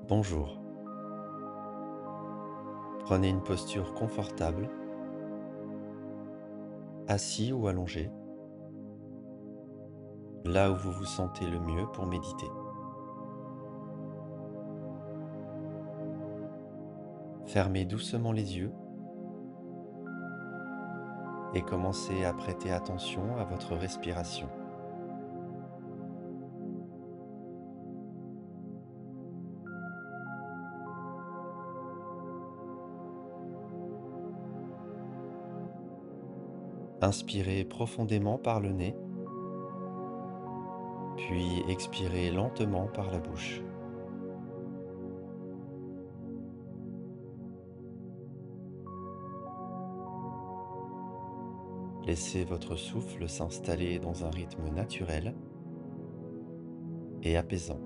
Bonjour. Prenez une posture confortable, assis ou allongé, là où vous vous sentez le mieux pour méditer. Fermez doucement les yeux et commencez à prêter attention à votre respiration. Inspirez profondément par le nez, puis expirez lentement par la bouche. Laissez votre souffle s'installer dans un rythme naturel et apaisant.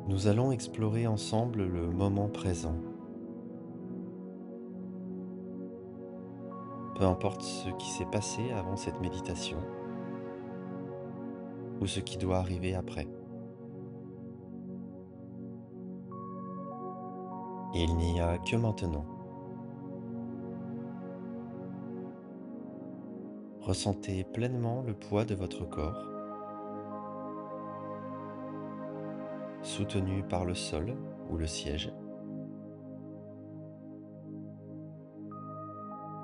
Nous allons explorer ensemble le moment présent. Peu importe ce qui s'est passé avant cette méditation ou ce qui doit arriver après. Il n'y a que maintenant. Ressentez pleinement le poids de votre corps, soutenu par le sol ou le siège.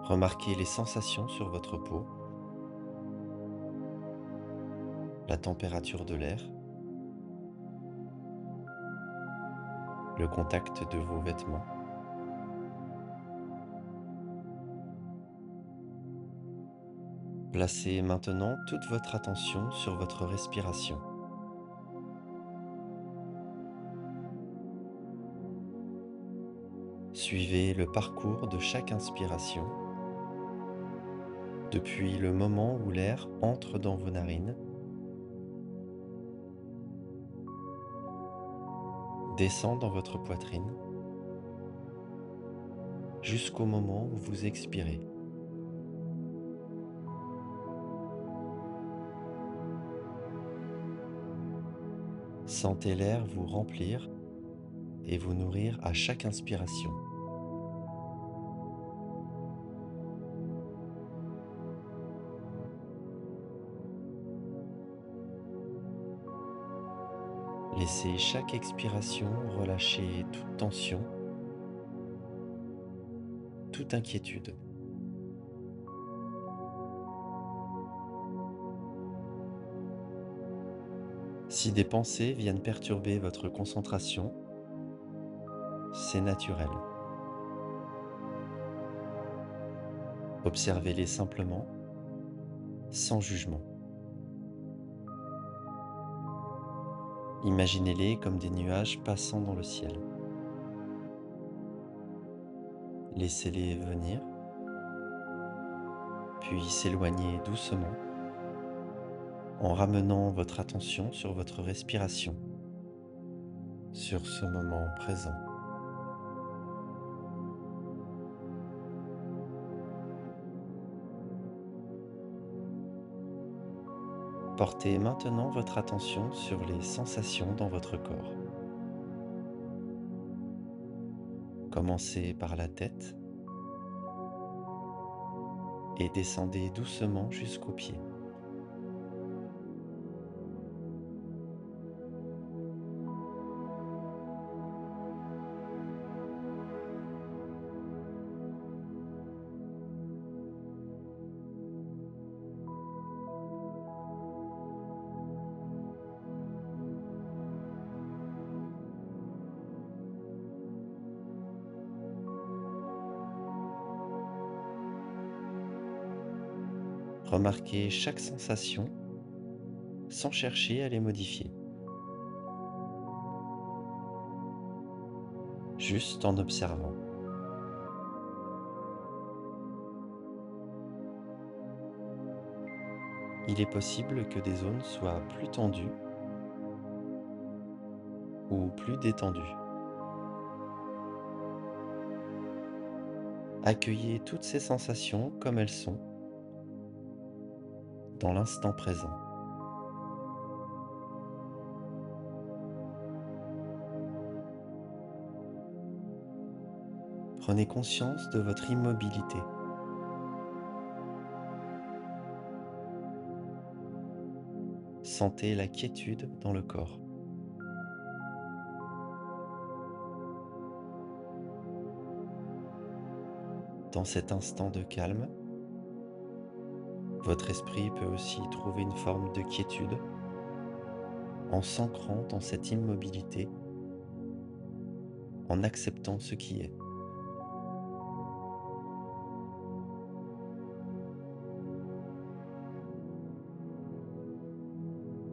Remarquez les sensations sur votre peau, la température de l'air, le contact de vos vêtements. Placez maintenant toute votre attention sur votre respiration. Suivez le parcours de chaque inspiration, depuis le moment où l'air entre dans vos narines, descend dans votre poitrine, jusqu'au moment où vous expirez. Sentez l'air vous remplir et vous nourrir à chaque inspiration. Laissez chaque expiration relâcher toute tension, toute inquiétude. Si des pensées viennent perturber votre concentration, c'est naturel. Observez-les simplement, sans jugement. Imaginez-les comme des nuages passant dans le ciel. Laissez-les venir, puis s'éloigner doucement en ramenant votre attention sur votre respiration, sur ce moment présent. Portez maintenant votre attention sur les sensations dans votre corps. Commencez par la tête et descendez doucement jusqu'aux pieds. Remarquez chaque sensation sans chercher à les modifier, juste en observant. Il est possible que des zones soient plus tendues ou plus détendues. Accueillez toutes ces sensations comme elles sont dans l'instant présent. Prenez conscience de votre immobilité. Sentez la quiétude dans le corps. Dans cet instant de calme, votre esprit peut aussi trouver une forme de quiétude en s'ancrant dans cette immobilité, en acceptant ce qui est.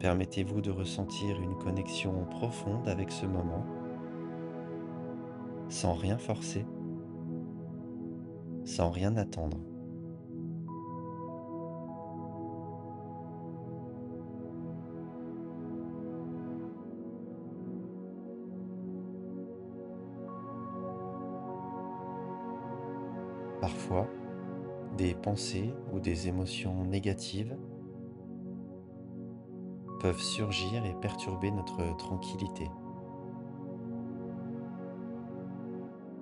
Permettez-vous de ressentir une connexion profonde avec ce moment, sans rien forcer, sans rien attendre. Parfois, des pensées ou des émotions négatives peuvent surgir et perturber notre tranquillité.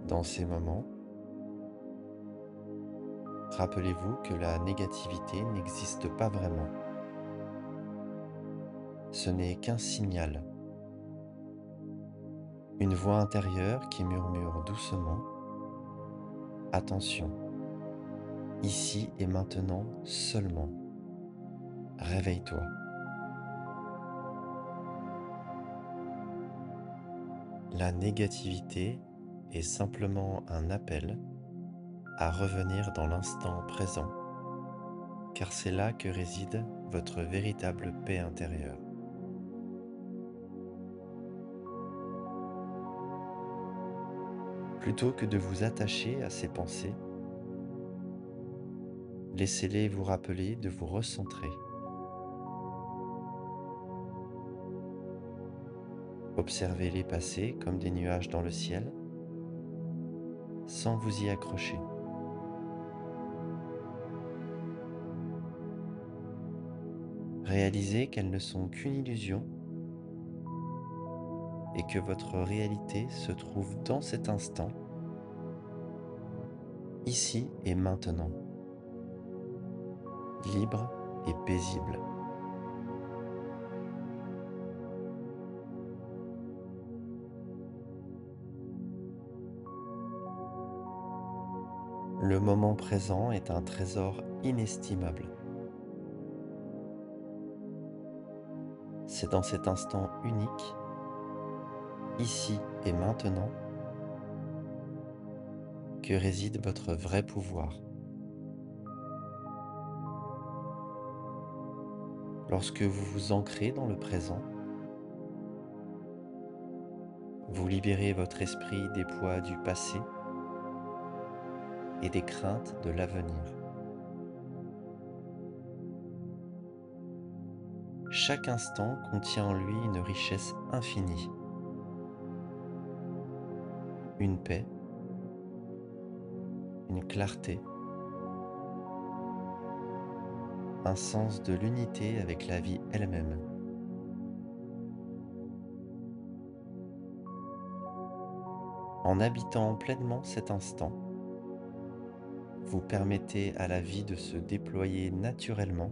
Dans ces moments, rappelez-vous que la négativité n'existe pas vraiment. Ce n'est qu'un signal, une voix intérieure qui murmure doucement: attention, ici et maintenant seulement, réveille-toi. La négativité est simplement un appel à revenir dans l'instant présent, car c'est là que réside votre véritable paix intérieure. Plutôt que de vous attacher à ces pensées, laissez-les vous rappeler de vous recentrer. Observez-les passer comme des nuages dans le ciel, sans vous y accrocher. Réalisez qu'elles ne sont qu'une illusion et que votre réalité se trouve dans cet instant, ici et maintenant, libre et paisible. Le moment présent est un trésor inestimable. C'est dans cet instant unique, ici et maintenant, que réside votre vrai pouvoir. Lorsque vous vous ancrez dans le présent, vous libérez votre esprit des poids du passé et des craintes de l'avenir. Chaque instant contient en lui une richesse infinie, une paix, une clarté, un sens de l'unité avec la vie elle-même. En habitant pleinement cet instant, vous permettez à la vie de se déployer naturellement,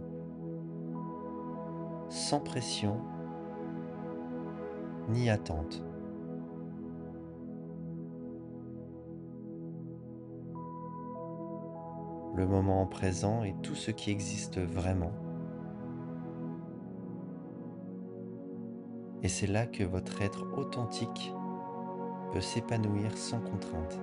sans pression ni attente. Le moment présent est tout ce qui existe vraiment, et c'est là que votre être authentique peut s'épanouir sans contrainte.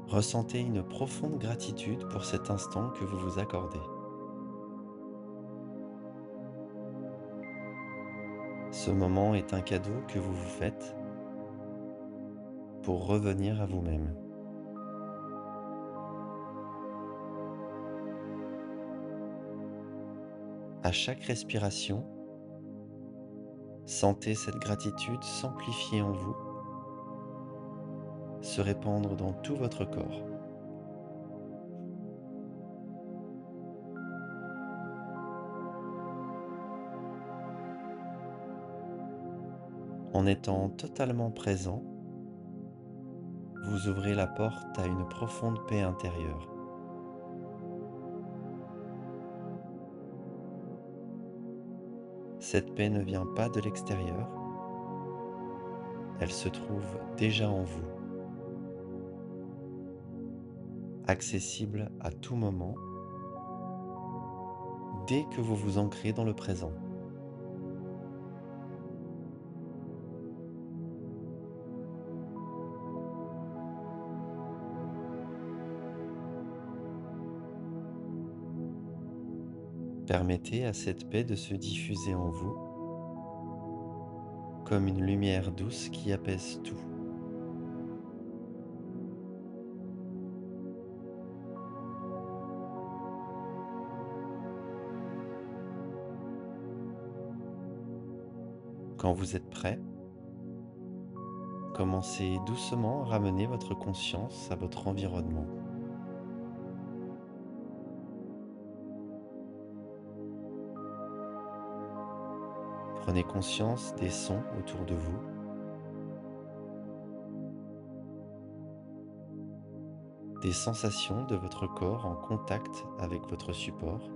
Ressentez une profonde gratitude pour cet instant que vous vous accordez. Ce moment est un cadeau que vous vous faites pour revenir à vous-même. À chaque respiration, Sentez cette gratitude s'amplifier en vous, se répandre dans tout votre corps. En étant totalement présent, vous ouvrez la porte à une profonde paix intérieure. Cette paix ne vient pas de l'extérieur, elle se trouve déjà en vous, accessible à tout moment, dès que vous vous ancrez dans le présent. Permettez à cette paix de se diffuser en vous comme une lumière douce qui apaise tout. Quand vous êtes prêt, commencez doucement à ramener votre conscience à votre environnement. Prenez conscience des sons autour de vous, des sensations de votre corps en contact avec votre support.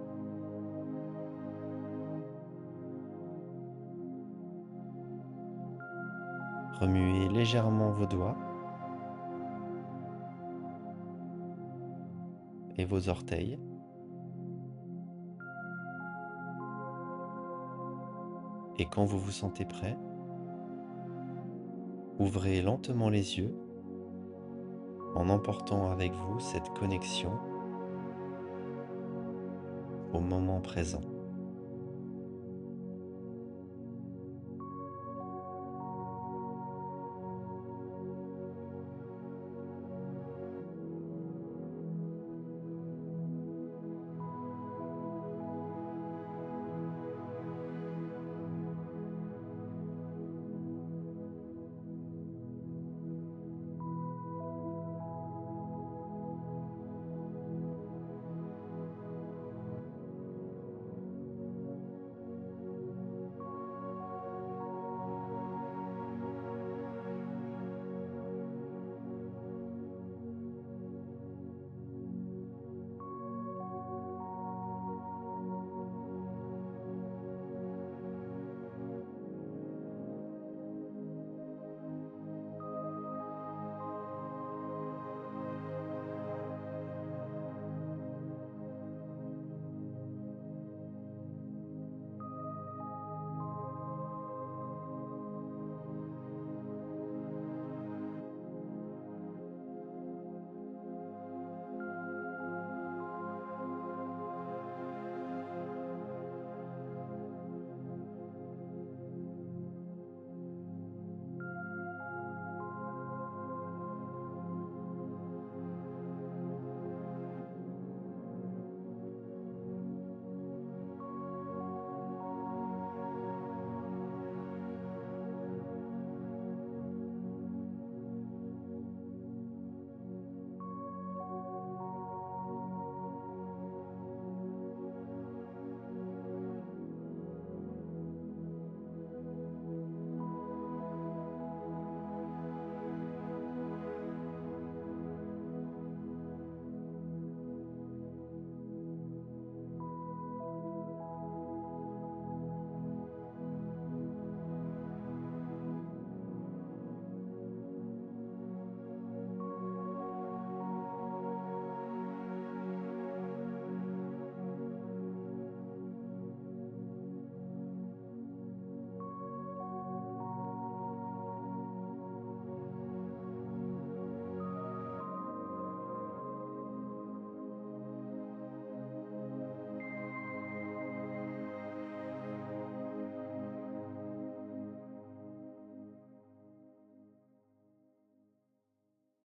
Remuez légèrement vos doigts et vos orteils. Et quand vous vous sentez prêt, ouvrez lentement les yeux en emportant avec vous cette connexion au moment présent.